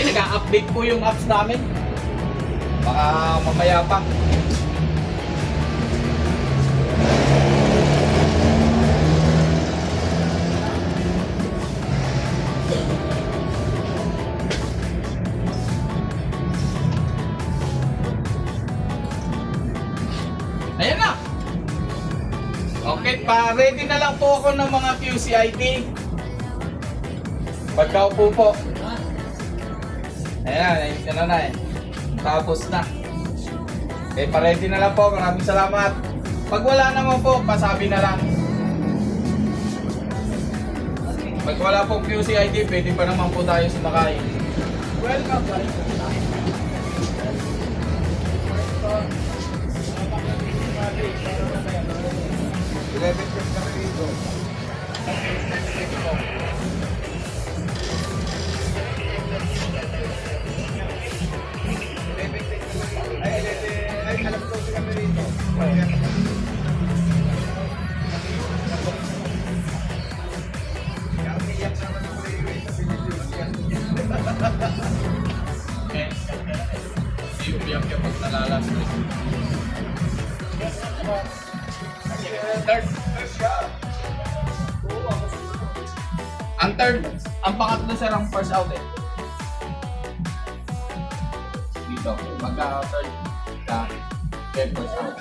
nag-update po yung apps namin. Baka mamaya pa. Ayan na. Okay, pa-ready na lang po ako ng mga QCID. Pagkaupo po. Ayan, ayun na eh. Tapos na. Okay, pa-ready na lang po. Maraming salamat. Pag wala naman po, pasabi na lang. Pag wala po QCID, pwede pa naman po tayo sumakay. Welcome, guys. Okay. Iubiyak ka pag nalalas. Third. Ang third, ang pangatlo sir ang first out eh. Dito, magka third ka, first out.